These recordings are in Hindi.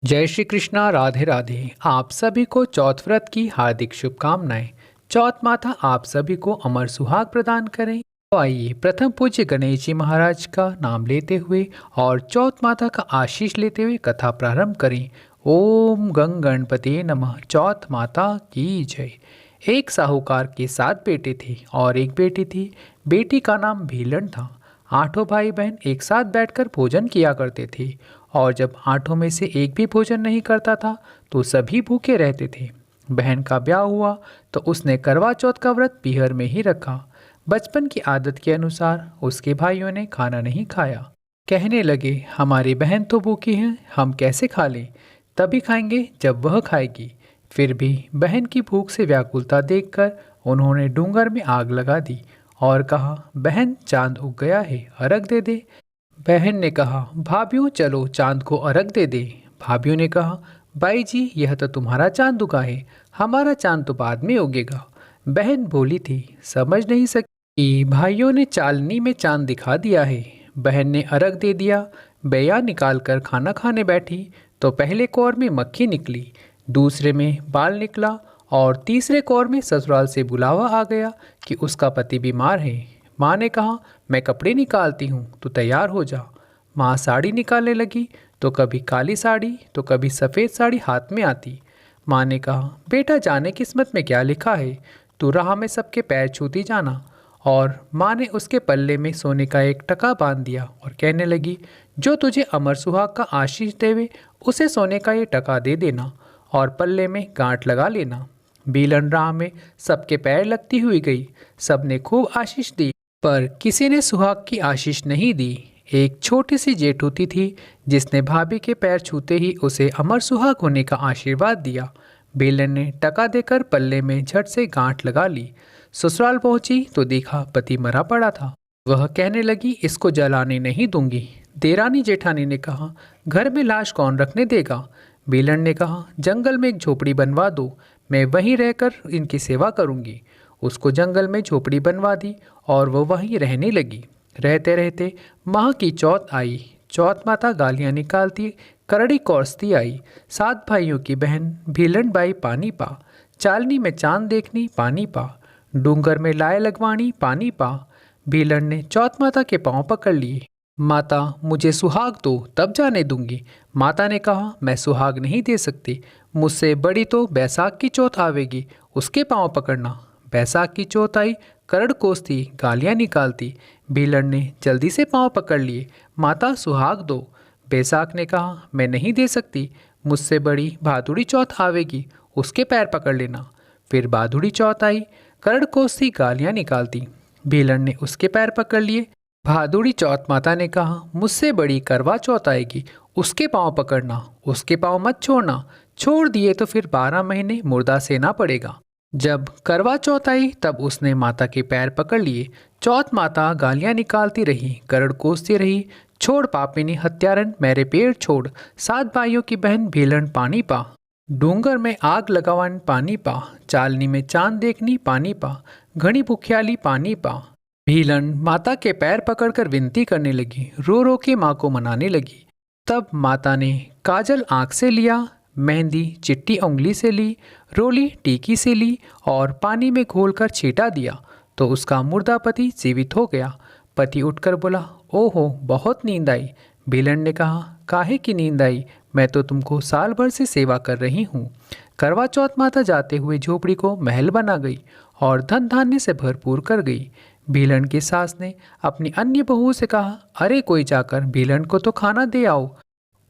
जय श्री कृष्णा। राधे राधे। आप सभी को चौथ व्रत की हार्दिक शुभकामनाएं। चौथ माता आप सभी को अमर सुहाग प्रदान करें। तो आइए प्रथम पूज्य गणेश जी महाराज का नाम लेते हुए और चौथ माता का आशीष लेते हुए कथा प्रारंभ करें। ओम गंग गणपति नमः। चौथ माता की जय। एक साहूकार के 7 बेटे थे और एक बेटी थी। बेटी का नाम भीलन था। 8 भाई बहन एक साथ बैठकर भोजन किया करते थे और जब 8 में से एक भी भोजन नहीं करता था तो सभी भूखे रहते थे। बहन का ब्याह हुआ तो उसने करवा चौथ का व्रत पीहर में ही रखा। बचपन की आदत के अनुसार उसके भाइयों ने खाना नहीं खाया। कहने लगे, हमारी बहन तो भूखी है, हम कैसे खा लें? तभी खाएंगे जब वह खाएगी। फिर भी बहन की भूख से व्याकुलता देखकर उन्होंने डूंगर में आग लगा दी और कहा, बहन चांद उग गया है, अर्घ दे दे। बहन ने कहा, भाभीओ चलो चांद को अर्घ दे दे। भाभीओ ने कहा, बाई जी यह तो तुम्हारा चांद उगा है, हमारा चांद तो बाद में उगेगा। बहन बोली थी, समझ नहीं सकी कि भाइयों ने चालनी में चांद दिखा दिया है। बहन ने अर्घ दे दिया। बैया निकाल कर खाना खाने बैठी तो पहले कौर में मक्खी निकली, दूसरे में बाल निकला और तीसरे कौर में ससुराल से बुलावा आ गया कि उसका पति बीमार है। माँ ने कहा, मैं कपड़े निकालती हूँ, तू तैयार हो जा। माँ साड़ी निकालने लगी तो कभी काली साड़ी तो कभी सफ़ेद साड़ी हाथ में आती। माँ ने कहा, बेटा जाने किस्मत में क्या लिखा है, तू राह में सबके पैर छूती जाना। और माँ ने उसके पल्ले में सोने का एक टका बांध दिया और कहने लगी, जो तुझे अमर सुहाग का आशीष देवे उसे सोने का ये टका दे देना और पल्ले में गांठ लगा लेना। बीलन राह में सबके पैर लगती हुई गई। सबने खूब आशीष दी पर किसी ने सुहाग की आशीष नहीं दी। एक छोटी सी जेठूती थी जिसने भाभी के पैर छूते ही उसे अमर सुहाग होने का आशीर्वाद दिया। बेलन ने टका देकर पल्ले में झट से गांठ लगा ली। ससुराल पहुंची तो देखा पति मरा पड़ा था। वह कहने लगी, इसको जलाने नहीं दूंगी। देरानी जेठानी ने कहा, घर में लाश कौन रखने देगा? बेलन ने कहा, जंगल में एक झोपड़ी बनवा दो, मैं वहीं रहकर इनकी सेवा करूंगी। उसको जंगल में झोपड़ी बनवा दी और वो वहीं रहने लगी। रहते रहते माह की चौथ आई। चौथ माता गालियाँ निकालती करड़ी कोसती आई। 7 भाइयों की बहन भीलन बाई पानी पा, चालनी में चांद देखनी पानी पा, डूंगर में लाए लगवानी पानी पा। भीलन ने चौथ माता के पांव पकड़ लिए। माता मुझे सुहाग दो तब जाने दूंगी। माता ने कहा, मैं सुहाग नहीं दे सकती, मुझसे बड़ी तो बैसाख की चौथ आवेगी, उसके पांव पकड़ना। बैसाख की चौथ आई, करड़ कोसती गालियाँ निकालती। भीलन ने जल्दी से पांव पकड़ लिए। माता सुहाग दो। बैसाख ने कहा, मैं नहीं दे सकती, मुझसे बड़ी भादुड़ी चौथ आवेगी, उसके पैर पकड़ लेना। फिर भादुड़ी चौथ आई, करड़ कोसती गालियाँ निकालती। भीलन ने उसके पैर पकड़ लिए। भादुड़ी चौथ माता ने कहा, मुझसे बड़ी करवा चौथ आएगी, उसके पांव पकड़ना, उसके पांव मत छोड़ना, छोड़ दिए तो फिर 12 महीने मुर्दा सेना पड़ेगा। जब करवा चौथ आई तब उसने माता के पैर पकड़ लिए। चौथ माता गालियाँ निकालती रही, करड़ कोसती रही, छोड़ पापिनी हत्यारन मेरे पेड़ छोड़। 7 भाइयों की बहन भीलन पानी पा, डूंगर में आग लगावन पानी पा, चालनी में चांद देखनी पानी पा, घनी भुखियाली पानी पा। भीलन माता के पैर पकड़कर विनती करने लगी, रो रो के माँ को मनाने लगी। तब माता ने काजल आँख से लिया, मेहंदी चिट्टी उंगली से ली, रोली टीकी से ली और पानी में घोलकर छींटा दिया तो उसका मुर्दा पति जीवित हो गया। पति उठकर बोला, ओहो बहुत नींद आई। भीलन ने कहा, काहे की नींद आई, मैं तो तुमको साल भर से सेवा कर रही हूँ। करवा चौथ माता जाते हुए झोपड़ी को महल बना गई और धन धान्य से भरपूर कर गई। भीलन की सास ने अपनी अन्य बहू से कहा, अरे कोई जाकर भीलन को तो खाना दे आओ,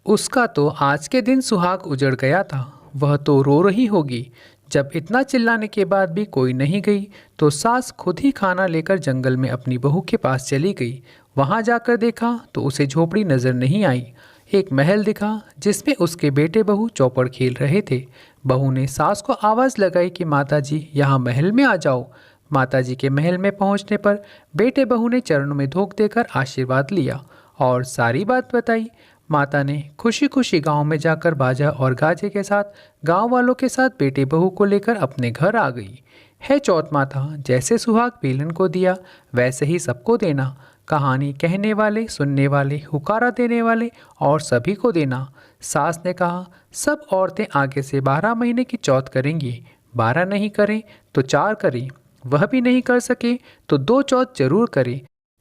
उसका तो आज के दिन सुहाग उजड़ गया था, वह तो रो रही होगी। जब इतना चिल्लाने के बाद भी कोई नहीं गई तो सास खुद ही खाना लेकर जंगल में अपनी बहू के पास चली गई। वहां जाकर देखा तो उसे झोपड़ी नजर नहीं आई। एक महल दिखा जिसमें उसके बेटे बहू चौपड़ खेल रहे थे। बहू ने सास को आवाज़ लगाई कि माताजी यहाँ महल में आ जाओ। माताजी के महल में पहुँचने पर बेटे बहू ने चरणों में धोख देकर आशीर्वाद लिया और सारी बात बताई। माता ने खुशी खुशी गांव में जाकर बाजा और गाजे के साथ गांव वालों के साथ बेटे बहू को लेकर अपने घर आ गई। है चौथ माता, जैसे सुहाग भीलन को दिया वैसे ही सबको देना। कहानी कहने वाले, सुनने वाले, हुकारा देने वाले और सभी को देना। सास ने कहा, सब औरतें आगे से 12 महीने की चौथ करेंगी। 12 नहीं करें तो 4 करें, वह भी नहीं कर सके तो 2 चौथ जरूर करें।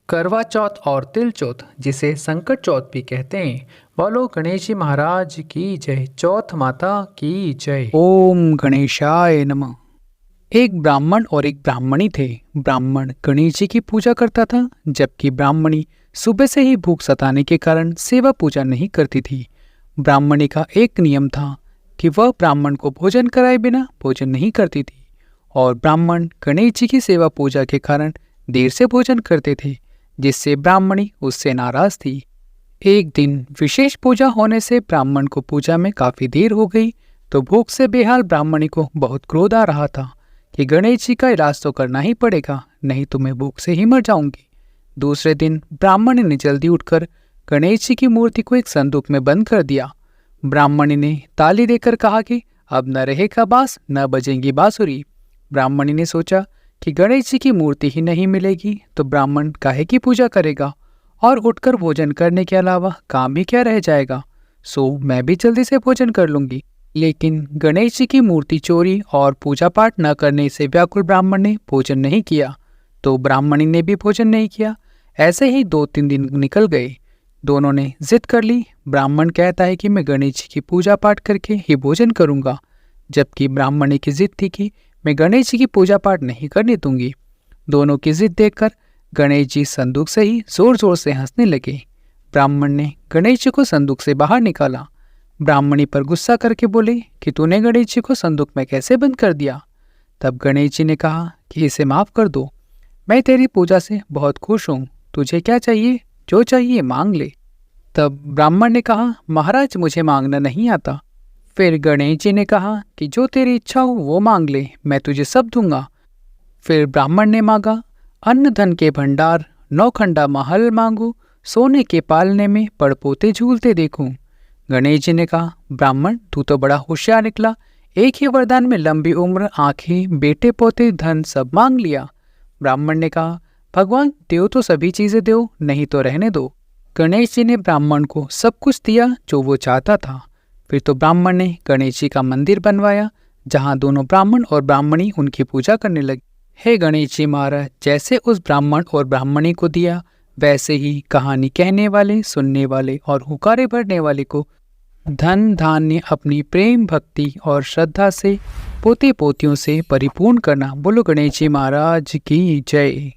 करवा चौथ और तिल चौथ, जिसे संकट चौथ भी कहते हैं। बोलो गणेश जी महाराज की जय, चौथ माता की जय। ओम गणेशाय नमः। एक ब्राह्मण और एक ब्राह्मणी थे। ब्राह्मण गणेश जी की पूजा करता था, जबकि ब्राह्मणी सुबह से ही भूख सताने के कारण सेवा पूजा नहीं करती थी। ब्राह्मणी का एक नियम था कि वह ब्राह्मण को भोजन कराए बिना भोजन नहीं करती थी, और ब्राह्मण गणेश जी की सेवा पूजा के कारण देर से भोजन करते थे, जिससे ब्राह्मणी उससे नाराज थी। एक दिन विशेष पूजा होने से ब्राह्मण को पूजा में काफी देर हो गई, तो भूख से बेहाल ब्राह्मणी को बहुत क्रोध आ रहा था कि गणेश जी का इलाज तो करना ही पड़ेगा, नहीं तो मैं भूख से ही मर जाऊंगी। दूसरे दिन ब्राह्मणी ने जल्दी उठकर गणेश जी की मूर्ति को एक संदूक में बंद कर दिया। ब्राह्मणी ने ताली देकर कहा कि अब न रहेगा बांस, न बजेंगी बांसुरी। ब्राह्मणी ने सोचा कि गणेश जी की मूर्ति ही नहीं मिलेगी तो ब्राह्मण काहे की पूजा करेगा, और उठकर भोजन करने के अलावा काम भी क्या रह जाएगा। सो मैं भी जल्दी से भोजन कर लूंगी। लेकिन गणेश जी की मूर्ति चोरी और पूजा पाठ न करने से व्याकुल ब्राह्मण ने भोजन नहीं किया, तो ब्राह्मणी ने भी भोजन नहीं किया। ऐसे ही 2-3 दिन निकल गए। दोनों ने जिद कर ली। ब्राह्मण कहता है कि मैं गणेश जी की पूजा पाठ करके ही भोजन करूंगा, जबकि ब्राह्मणी की जिद थी कि मैं गणेश जी की पूजा पाठ नहीं करने दूंगी। दोनों की जिद देखकर गणेश जी संदूक से ही जोर जोर से हंसने लगे। ब्राह्मण ने गणेश जी को संदूक से बाहर निकाला। ब्राह्मणी पर गुस्सा करके बोले कि तूने गणेश जी को संदूक में कैसे बंद कर दिया। तब गणेश जी ने कहा कि इसे माफ कर दो, मैं तेरी पूजा से बहुत खुश हूँ, तुझे क्या चाहिए, जो चाहिए मांग ले। तब ब्राह्मण ने कहा, महाराज मुझे मांगना नहीं आता। फिर गणेश जी ने कहा कि जो तेरी इच्छा हो वो मांग ले, मैं तुझे सब दूंगा। फिर ब्राह्मण ने मांगा, अन्न धन के भंडार, 9 खंडा महल मांगू, सोने के पालने में पड़पोते झूलते देखूं। गणेश जी ने कहा, ब्राह्मण तू तो बड़ा होशियार निकला, एक ही वरदान में लंबी उम्र, आंखें, बेटे पोते, धन सब मांग लिया। ब्राह्मण ने कहा, भगवान देव तो सभी चीजें दो, नहीं तो रहने दो। गणेश जी ने ब्राह्मण को सब कुछ दिया जो वो चाहता था। फिर तो ब्राह्मण ने गणेश जी का मंदिर बनवाया, जहाँ दोनों ब्राह्मण और ब्राह्मणी उनकी पूजा करने लगे। हे गणेश जी महाराज, जैसे उस ब्राह्मण और ब्राह्मणी को दिया, वैसे ही कहानी कहने वाले, सुनने वाले और हुकारे भरने वाले को धन धान्य, अपनी प्रेम भक्ति और श्रद्धा से पोते पोतियों से परिपूर्ण करना। बोलो गणेश जी महाराज की जय।